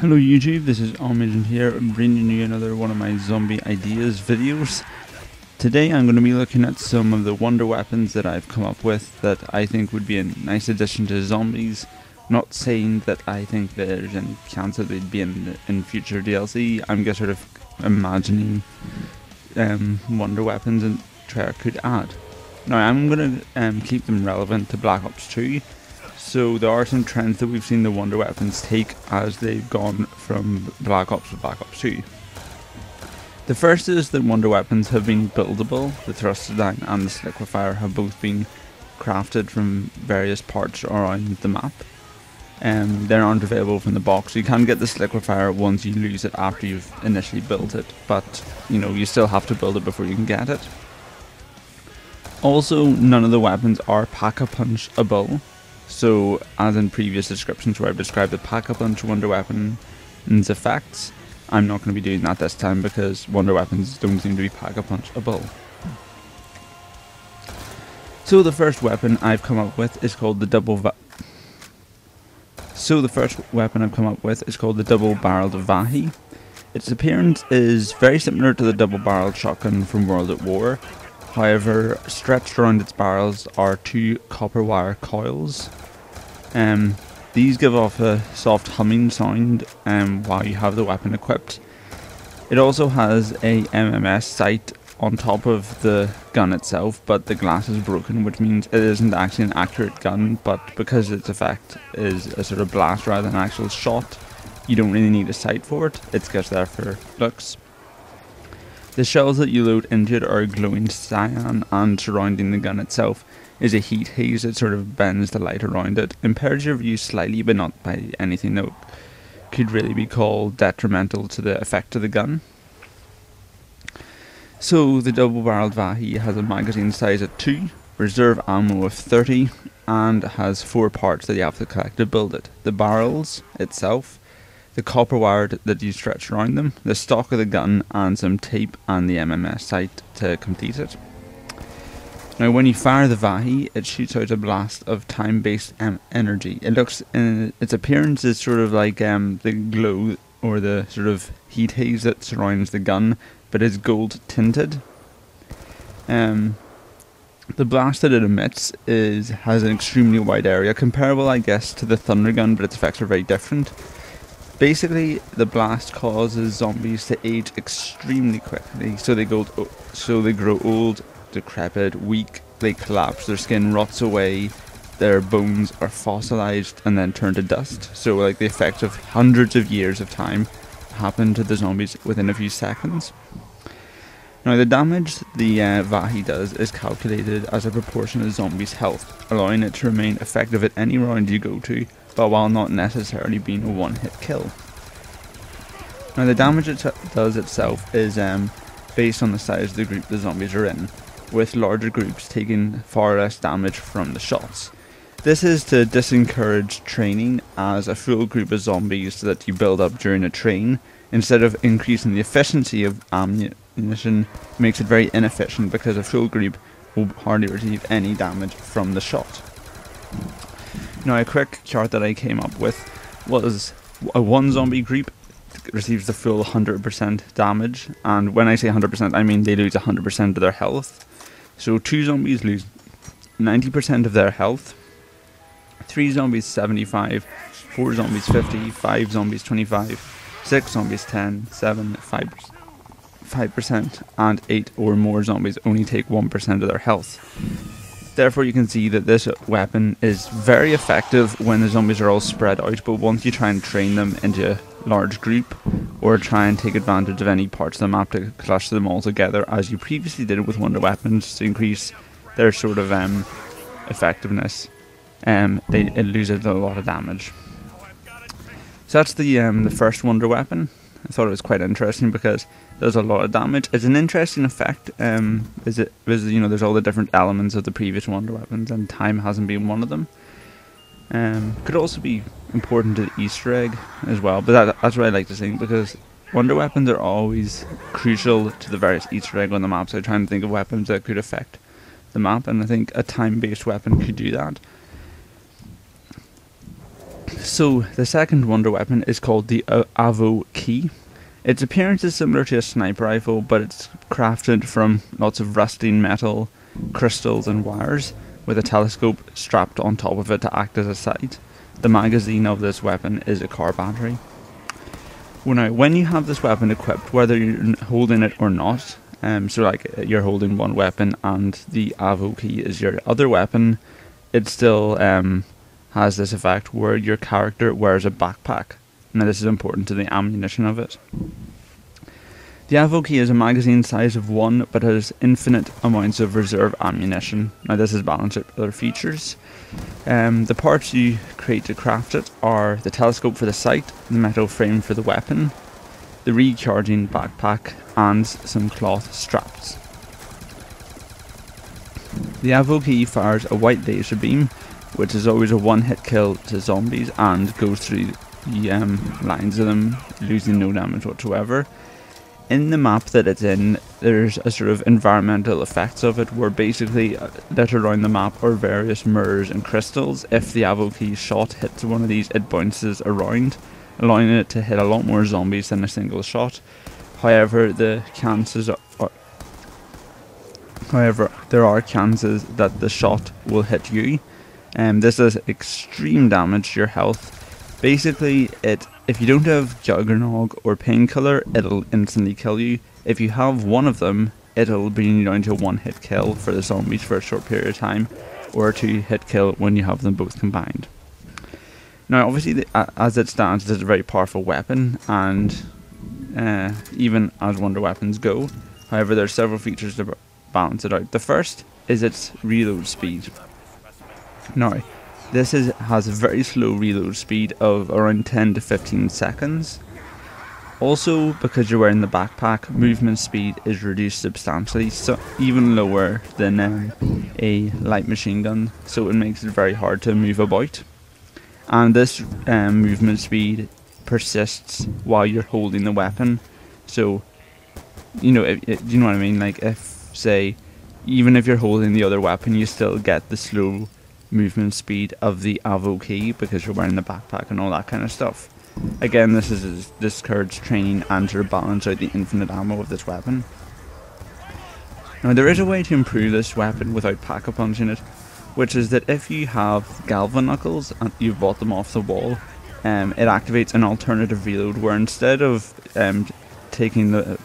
Hello YouTube, this is Omagent here, bringing you another one of my zombie ideas videos. Today I'm going to be looking at some of the wonder weapons that I've come up with that I think would be a nice addition to zombies. Not saying that I think there's any chance that they'd be in future DLC, I'm just sort of imagining wonder weapons and Treyarch could add. Now I'm going to keep them relevant to Black Ops 2. So there are some trends that we've seen the wonder weapons take as they've gone from Black Ops to Black Ops 2. The first is that wonder weapons have been buildable. The thrusterdine and the liquefier have both been crafted from various parts around the map. They aren't available from the box. You can get the liquefier once you lose it after you've initially built it, but you still have to build it before you can get it. Also, none of the weapons are pack-a-punch-able. So, as in previous descriptions where I've described the pack-a-punch wonder weapon's effects, I'm not going to be doing that this time because wonder weapons don't seem to be pack-a-punch-able. So the first weapon I've come up with is called the double-barreled double-barreled Vahi. Its appearance is very similar to the double-barreled shotgun from World at War. However, stretched around its barrels are two copper wire coils. These give off a soft humming sound while you have the weapon equipped. It also has a MMS sight on top of the gun itself, but the glass is broken, which means it isn't actually an accurate gun, but because its effect is a sort of blast rather than an actual shot, you don't really need a sight for it. It's just there for looks. The shells that you load into it are glowing cyan, and surrounding the gun itself is a heat haze that sort of bends the light around it. Impairs your view slightly, but not by anything that could really be called detrimental to the effect of the gun. So the double-barreled Vahi has a magazine size of 2, reserve ammo of 30, and has 4 parts that you have to collect to build it. The barrels itself, the copper wire that you stretch around them, the stock of the gun, and some tape and the MMS sight to complete it. Now when you fire the Vahi, it shoots out a blast of time-based energy. Its appearance is sort of like the glow or the sort of heat haze that surrounds the gun, but is gold tinted. The blast that it emits has an extremely wide area, comparable I guess to the thunder gun, but its effects are very different. Basically, the blast causes zombies to age extremely quickly, so they grow old, decrepit, weak, they collapse, their skin rots away, their bones are fossilized and then turn to dust. So like the effect of hundreds of years of time happen to the zombies within a few seconds. Now the damage the Vahi does is calculated as a proportion of the zombie's health, allowing it to remain effective at any round you go to, but while not necessarily being a one-hit kill. Now the damage it does itself is based on the size of the group the zombies are in, with larger groups taking far less damage from the shots. This is to discourage training, as a full group of zombies that you build up during a train, instead of increasing the efficiency of ammunition, makes it very inefficient because a full group will hardly receive any damage from the shot. Now a quick chart that I came up with was a one zombie group receives the full 100% damage, and when I say 100% I mean they lose 100% of their health. So 2 zombies lose 90% of their health, 3 zombies 75, 4 zombies 50, 5 zombies 25, 6 zombies 10, 7 5%, and 8 or more zombies only take 1% of their health. Therefore you can see that this weapon is very effective when the zombies are all spread out, but once you try and train them into a large group, or try and take advantage of any parts of the map to cluster them all together, as you previously did with wonder weapons to increase their sort of effectiveness, it loses a lot of damage. So that's the first wonder weapon. I thought it was quite interesting because it does a lot of damage. It's an interesting effect. There's all the different elements of the previous wonder weapons, and time hasn't been one of them. Could also be important to the Easter egg as well, but that's what I like to think, because wonder weapons are always crucial to the various Easter egg on the map. So I'm trying to think of weapons that could affect the map, and I think a time-based weapon could do that. So the second wonder weapon is called the Avo Key. Its appearance is similar to a sniper rifle, but it's crafted from lots of rusting metal, crystals and wires, with a telescope strapped on top of it to act as a sight. The magazine of this weapon is a car battery. Well, now, when you have this weapon equipped, whether you're holding it or not, so like you're holding one weapon and the Avo Key is your other weapon, it still has this effect where your character wears a backpack. Now this is important to the ammunition of it. The Avo Key is a magazine size of 1 but has infinite amounts of reserve ammunition. Now this is balanced with other features. The parts you create to craft it are the telescope for the sight, the metal frame for the weapon, the recharging backpack and some cloth straps. The Avo Key fires a white laser beam, which is always a one-hit kill to zombies and goes through the lines of them, losing no damage whatsoever. In the map that it's in, there's a sort of environmental effects of it, where basically that around the map are various mirrors and crystals. If the Avo Key shot hits one of these, it bounces around, allowing it to hit a lot more zombies than a single shot. However, there are chances that the shot will hit you. This does extreme damage to your health. Basically, if you don't have Juggernog or Painkiller, it'll instantly kill you. If you have one of them, it'll bring you down to a one-hit kill for the zombies for a short period of time, or a two-hit kill when you have them both combined. Now, obviously, as it stands, it's a very powerful weapon, and even as wonder weapons go. However, there are several features to balance it out. The first is its reload speed. Now, this has a very slow reload speed of around 10 to 15 seconds. Also, because you're wearing the backpack, movement speed is reduced substantially, so even lower than a light machine gun, so it makes it very hard to move about. And this movement speed persists while you're holding the weapon. So, you know, do you know what I mean? Like, if, say, even if you're holding the other weapon, you still get the slow movement speed of the Avo Key because you're wearing the backpack and all that kind of stuff. Again, this is discouraged training and to balance out the infinite ammo of this weapon. Now, there is a way to improve this weapon without pack-a-punching it, which is that if you have Galvanuckles and you've bought them off the wall, it activates an alternative reload where instead of taking the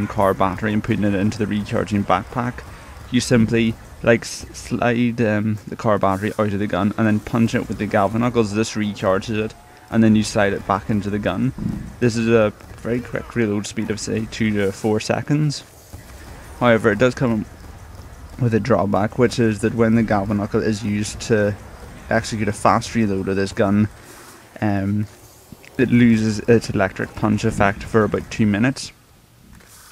car battery and putting it into the recharging backpack, you simply slide the car battery out of the gun and then punch it with the Galvanuckles. This recharges it, and then you slide it back into the gun. This is a very quick reload speed of say 2 to 4 seconds. However, it does come with a drawback, which is that when the Galvanuckle is used to execute a fast reload of this gun, it loses its electric punch effect for about 2 minutes.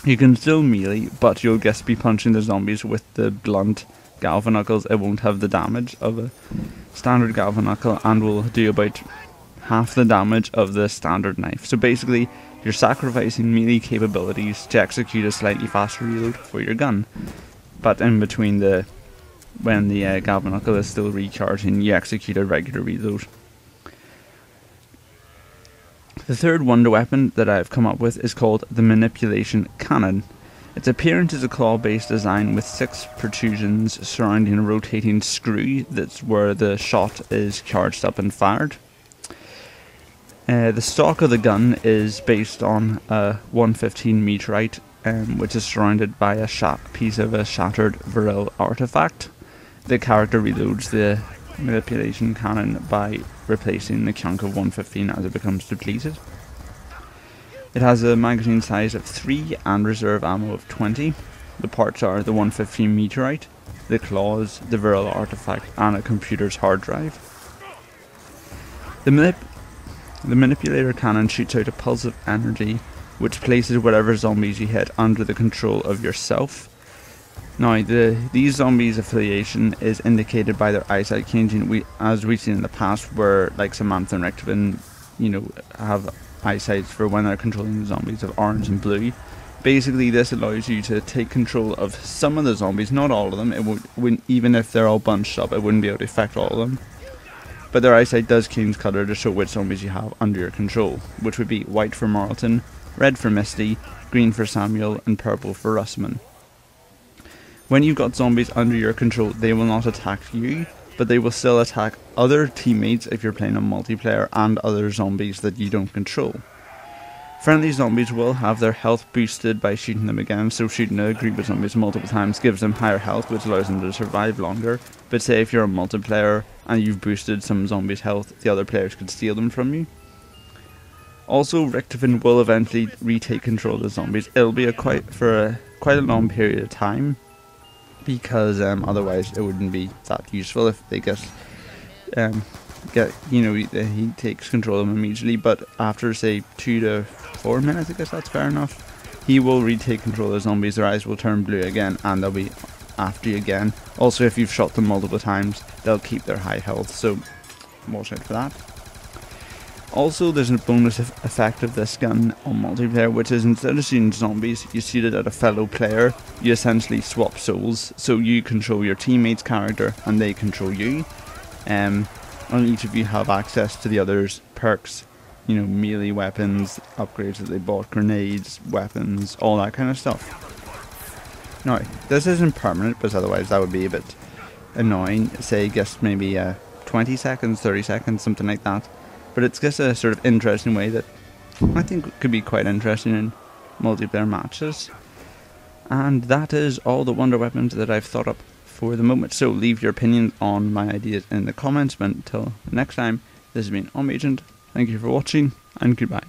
You can still melee, but you'll just be punching the zombies with the blunt Galvanuckles. It won't have the damage of a standard Galvanuckle and will do about half the damage of the standard knife. So basically, you're sacrificing melee capabilities to execute a slightly faster reload for your gun. But in between when the Galvanuckle is still recharging, you execute a regular reload. The third wonder weapon that I've come up with is called the Manipulation Cannon. Its appearance is a claw-based design with 6 protrusions surrounding a rotating screw. That's where the shot is charged up and fired. The stock of the gun is based on a 115 meteorite, which is surrounded by a piece of a shattered Viril artifact. The character reloads the manipulation cannon by replacing the chunk of 115 as it becomes depleted. It has a magazine size of 3 and reserve ammo of 20. The parts are the 115 meteorite, the claws, the Viril artifact, and a computer's hard drive. The manipulator cannon shoots out a pulse of energy which places whatever zombies you hit under the control of yourself. Now, these zombies' affiliation is indicated by their eyesight changing, as we've seen in the past, where like Samantha and Richmond, have eyesight for when they're controlling the zombies of orange and blue. Basically, this allows you to take control of some of the zombies, not all of them. It wouldn't, even if they're all bunched up, it wouldn't be able to affect all of them. but their eyesight does change colour to show which zombies you have under your control, which would be white for Morrilton, red for Misty, green for Samuel, and purple for Russman. When you've got zombies under your control, they will not attack you, but they will still attack other teammates if you're playing on multiplayer and other zombies that you don't control. Friendly zombies will have their health boosted by shooting them again, so shooting a group of zombies multiple times gives them higher health, which allows them to survive longer. But say if you're a multiplayer and you've boosted some zombies' health, the other players could steal them from you. Also, Richtofen will eventually retake control of the zombies. It'll be quite a long period of time, because otherwise it wouldn't be that useful if they he takes control of them immediately. But after say 2 to 4 minutes, I guess that's fair enough, he will retake control of the zombies. Their eyes will turn blue again and they'll be after you again. Also, if you've shot them multiple times, they'll keep their high health, so watch out for that. Also, there's a bonus effect of this gun on multiplayer, which is instead of shooting zombies, you shoot it at a fellow player. You essentially swap souls, so you control your teammate's character and they control you. And each of you have access to the other's perks, melee weapons, upgrades that they bought, grenades, weapons, all that kind of stuff. Now, this isn't permanent, because otherwise that would be a bit annoying. Say, just maybe 20 seconds, 30 seconds, something like that. But it's just a sort of interesting way that I think could be quite interesting in multiplayer matches. And that is all the wonder weapons that I've thought up for the moment. So leave your opinions on my ideas in the comments. But until next time, this has been Agent. Thank you for watching, and goodbye.